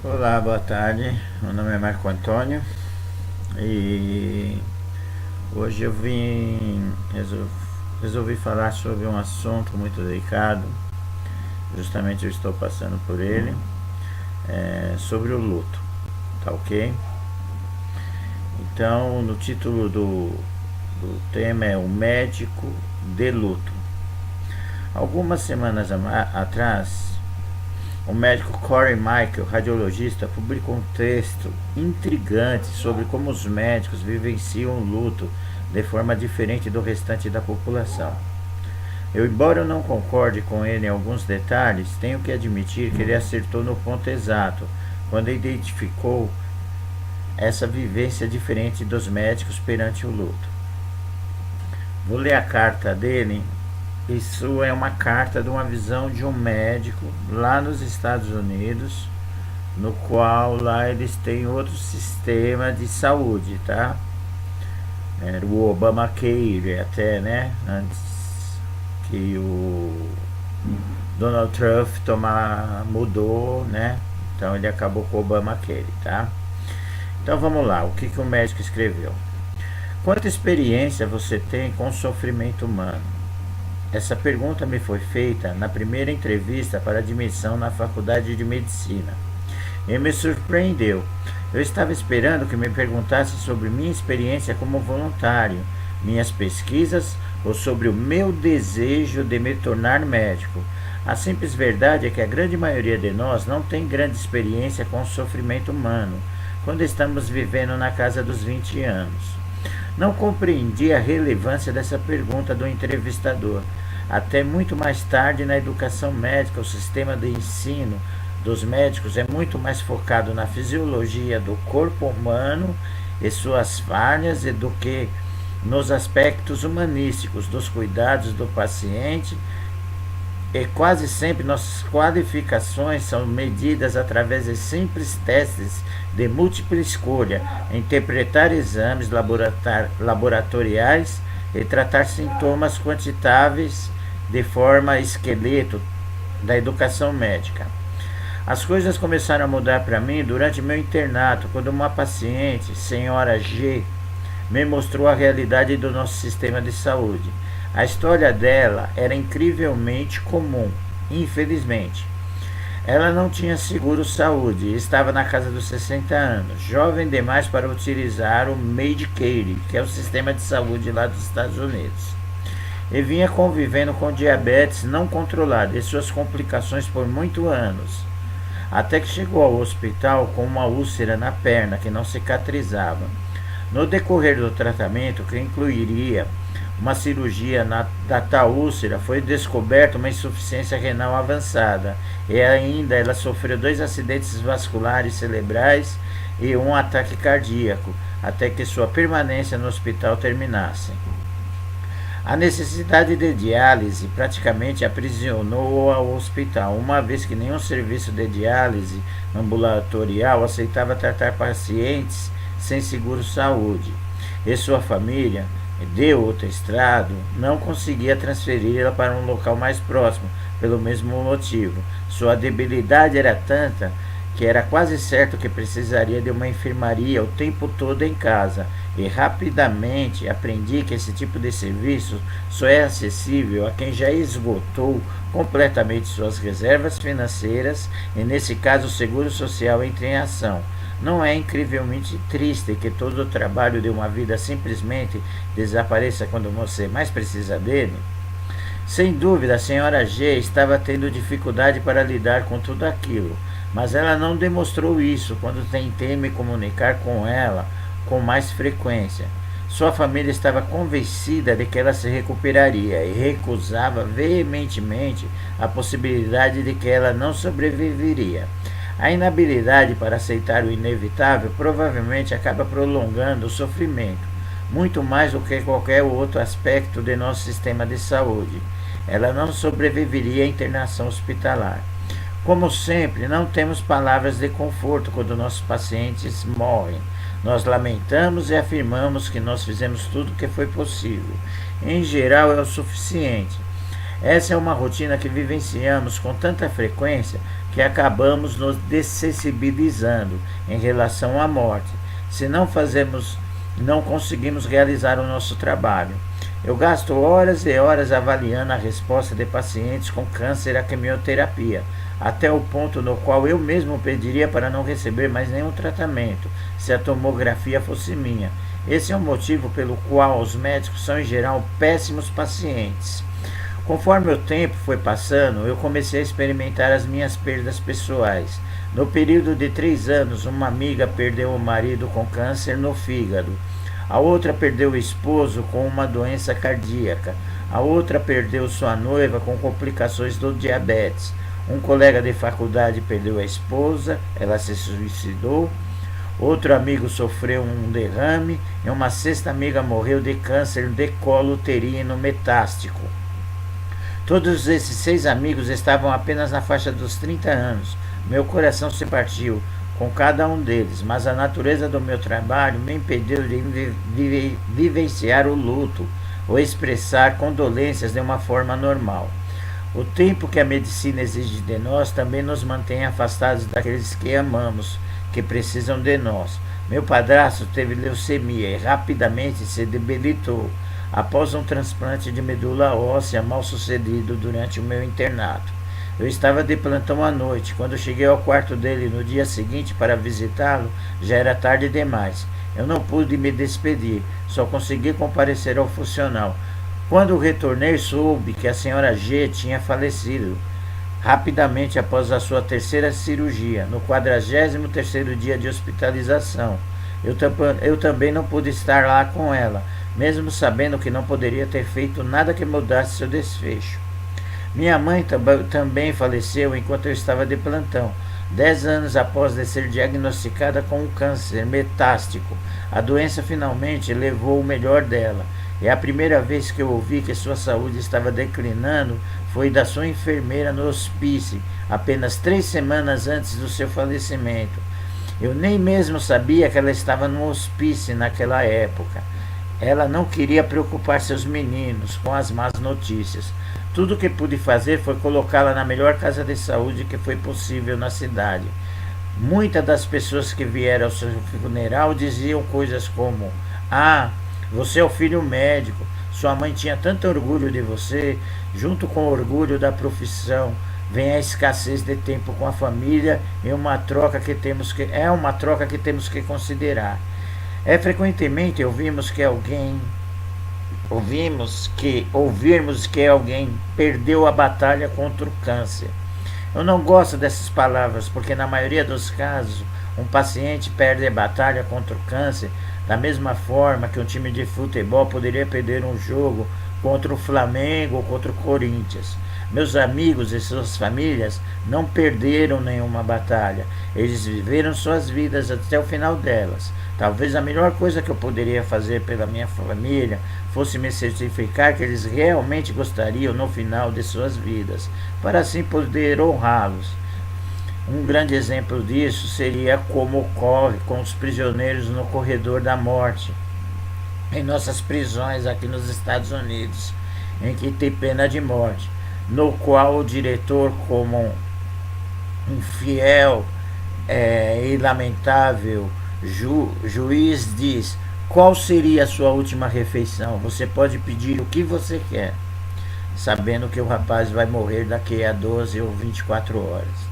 Olá, boa tarde. Meu nome é Marco Antônio e hoje resolvi falar sobre um assunto muito delicado. Justamente eu estou passando por ele, sobre o luto, tá ok? Então, no título do tema é O Médico de Luto. Algumas semanas atrás, o médico Corey Michael, radiologista, publicou um texto intrigante sobre como os médicos vivenciam o luto de forma diferente do restante da população. Embora eu não concorde com ele em alguns detalhes, tenho que admitir que ele acertou no ponto exato quando identificou essa vivência diferente dos médicos perante o luto. Vou ler a carta dele. Isso é uma carta de uma visão de um médico lá nos Estados Unidos, no qual lá eles têm outro sistema de saúde, tá? Era o Obamacare até, né? Antes que o Donald Trump mudou, né? Então ele acabou com o Obamacare, tá? Então vamos lá, o que o médico escreveu? Quanta experiência você tem com o sofrimento humano? Essa pergunta me foi feita na primeira entrevista para admissão na faculdade de medicina. E me surpreendeu. Eu estava esperando que me perguntasse sobre minha experiência como voluntário, minhas pesquisas ou sobre o meu desejo de me tornar médico. A simples verdade é que a grande maioria de nós não tem grande experiência com o sofrimento humano quando estamos vivendo na casa dos 20 anos. Não compreendi a relevância dessa pergunta do entrevistador. Até muito mais tarde na educação médica, o sistema de ensino dos médicos é muito mais focado na fisiologia do corpo humano e suas falhas do que nos aspectos humanísticos dos cuidados do paciente, e quase sempre nossas qualificações são medidas através de simples testes de múltipla escolha, interpretar exames laboratoriais e tratar sintomas quantitáveis de forma esqueleto da educação médica. As coisas começaram a mudar para mim durante meu internato, quando uma paciente, senhora G, me mostrou a realidade do nosso sistema de saúde. A história dela era incrivelmente comum, infelizmente. Ela não tinha seguro-saúde e estava na casa dos 60 anos, jovem demais para utilizar o Medicare, que é o sistema de saúde lá dos Estados Unidos. E vinha convivendo com diabetes não controlada e suas complicações por muitos anos, até que chegou ao hospital com uma úlcera na perna que não cicatrizava. No decorrer do tratamento, que incluiria uma cirurgia da tal úlcera, foi descoberta uma insuficiência renal avançada e ainda ela sofreu 2 acidentes vasculares cerebrais e um ataque cardíaco, até que sua permanência no hospital terminasse. A necessidade de diálise praticamente aprisionou ao hospital, uma vez que nenhum serviço de diálise ambulatorial aceitava tratar pacientes sem seguro-saúde, e sua família, de outro estado, não conseguia transferi-la para um local mais próximo, pelo mesmo motivo. Sua debilidade era tanta que era quase certo que precisaria de uma enfermaria o tempo todo em casa, e rapidamente aprendi que esse tipo de serviço só é acessível a quem já esgotou completamente suas reservas financeiras, e nesse caso o seguro social entra em ação. Não é incrivelmente triste que todo o trabalho de uma vida simplesmente desapareça quando você mais precisa dele? Sem dúvida, a senhora G estava tendo dificuldade para lidar com tudo aquilo, mas ela não demonstrou isso quando tentei me comunicar com ela com mais frequência. Sua família estava convencida de que ela se recuperaria e recusava veementemente a possibilidade de que ela não sobreviveria. A inabilidade para aceitar o inevitável provavelmente acaba prolongando o sofrimento, muito mais do que qualquer outro aspecto de nosso sistema de saúde. Ela não sobreviveria à internação hospitalar. Como sempre, não temos palavras de conforto quando nossos pacientes morrem. Nós lamentamos e afirmamos que nós fizemos tudo o que foi possível. Em geral, é o suficiente. Essa é uma rotina que vivenciamos com tanta frequência que acabamos nos dessensibilizando em relação à morte. Se não fazemos, não conseguimos realizar o nosso trabalho. Eu gasto horas e horas avaliando a resposta de pacientes com câncer à quimioterapia, até o ponto no qual eu mesmo pediria para não receber mais nenhum tratamento, se a tomografia fosse minha. Esse é o motivo pelo qual os médicos são, em geral, péssimos pacientes. Conforme o tempo foi passando, eu comecei a experimentar as minhas perdas pessoais. No período de 3 anos, uma amiga perdeu o marido com câncer no fígado. A outra perdeu o esposo com uma doença cardíaca. A outra perdeu sua noiva com complicações do diabetes. Um colega de faculdade perdeu a esposa, ela se suicidou. Outro amigo sofreu um derrame e uma sexta amiga morreu de câncer de colo uterino metástico. Todos esses 6 amigos estavam apenas na faixa dos 30 anos. Meu coração se partiu com cada um deles, mas a natureza do meu trabalho me impediu de vivenciar o luto ou expressar condolências de uma forma normal. O tempo que a medicina exige de nós também nos mantém afastados daqueles que amamos, que precisam de nós. Meu padrasto teve leucemia e rapidamente se debilitou após um transplante de medula óssea mal sucedido durante o meu internato. Eu estava de plantão à noite. Quando cheguei ao quarto dele no dia seguinte para visitá-lo, já era tarde demais. Eu não pude me despedir, só consegui comparecer ao funcional. Quando retornei, soube que a senhora G tinha falecido rapidamente após a sua terceira cirurgia, no 43º dia de hospitalização. Eu também não pude estar lá com ela, mesmo sabendo que não poderia ter feito nada que mudasse seu desfecho. Minha mãe também faleceu enquanto eu estava de plantão, 10 anos após de ser diagnosticada com um câncer metástico. A doença finalmente levou o melhor dela, e a primeira vez que eu ouvi que sua saúde estava declinando foi da sua enfermeira no hospício, apenas 3 semanas antes do seu falecimento. Eu nem mesmo sabia que ela estava no hospício naquela época. Ela não queria preocupar seus meninos com as más notícias. Tudo o que pude fazer foi colocá-la na melhor casa de saúde que foi possível na cidade. Muitas das pessoas que vieram ao seu funeral diziam coisas como: "Ah, você é o filho médico, sua mãe tinha tanto orgulho de você." Junto com o orgulho da profissão, vem a escassez de tempo com a família e uma troca que temos que considerar. Frequentemente ouvirmos que alguém perdeu a batalha contra o câncer. Eu não gosto dessas palavras, porque na maioria dos casos, um paciente perde a batalha contra o câncer da mesma forma que um time de futebol poderia perder um jogo contra o Flamengo ou contra o Corinthians. Meus amigos e suas famílias não perderam nenhuma batalha. Eles viveram suas vidas até o final delas. Talvez a melhor coisa que eu poderia fazer pela minha família fosse me certificar que eles realmente gostariam no final de suas vidas, para assim poder honrá-los. Um grande exemplo disso seria como ocorre com os prisioneiros no corredor da morte, em nossas prisões aqui nos Estados Unidos, em que tem pena de morte, no qual o diretor, como um fiel e lamentável juiz, diz: qual seria a sua última refeição? Você pode pedir o que você quer, sabendo que o rapaz vai morrer daqui a 12 ou 24 horas.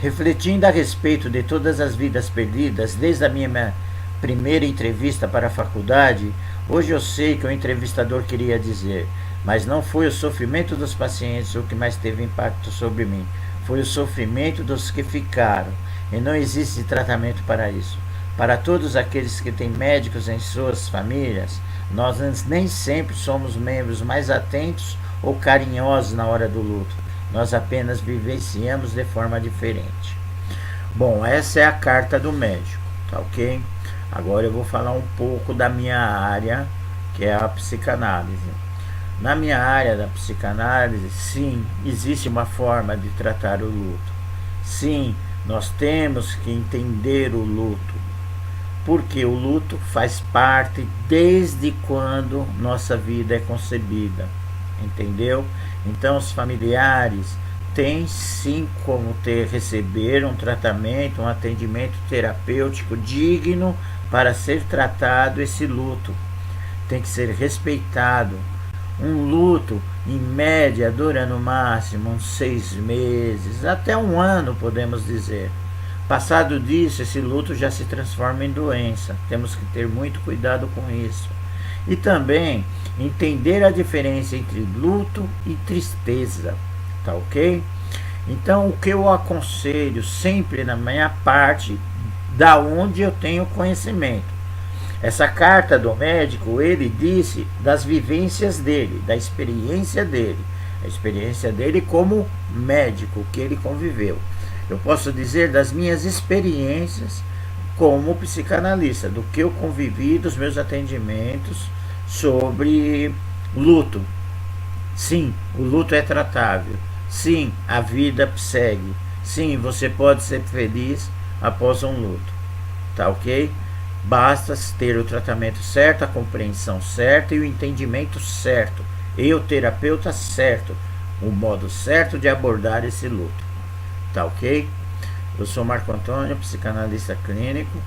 Refletindo a respeito de todas as vidas perdidas, desde a minha primeira entrevista para a faculdade, hoje eu sei que o entrevistador queria dizer: mas não foi o sofrimento dos pacientes o que mais teve impacto sobre mim, foi o sofrimento dos que ficaram, e não existe tratamento para isso. Para todos aqueles que têm médicos em suas famílias, nós nem sempre somos membros mais atentos ou carinhosos na hora do luto. Nós apenas vivenciamos de forma diferente. Bom, essa é a carta do médico, tá ok? Agora eu vou falar um pouco da minha área, que é a psicanálise. Na minha área da psicanálise, sim, existe uma forma de tratar o luto. Sim, nós temos que entender o luto, porque o luto faz parte desde quando nossa vida é concebida, entendeu? Então os familiares têm sim como receber um tratamento, um atendimento terapêutico digno para ser tratado esse luto. Tem que ser respeitado. Um luto, em média, dura no máximo uns 6 meses, até um ano, podemos dizer. Passado disso, esse luto já se transforma em doença. Temos que ter muito cuidado com isso. E também entender a diferença entre luto e tristeza, tá ok? Então, o que eu aconselho sempre na minha parte, da onde eu tenho conhecimento. Essa carta do médico, ele disse das vivências dele, da experiência dele. A experiência dele como médico, que ele conviveu. Eu posso dizer das minhas experiências como psicanalista, do que eu convivi, dos meus atendimentos sobre luto. Sim, o luto é tratável. Sim, a vida segue. Sim, você pode ser feliz após um luto. Tá ok? Basta ter o tratamento certo, a compreensão certa e o entendimento certo. E o terapeuta certo. O modo certo de abordar esse luto. Tá ok? Eu sou Marco Antônio, psicanalista clínico,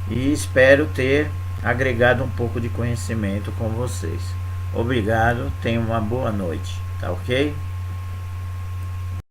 e espero ter agregado um pouco de conhecimento com vocês. Obrigado, tenham uma boa noite. Tá ok?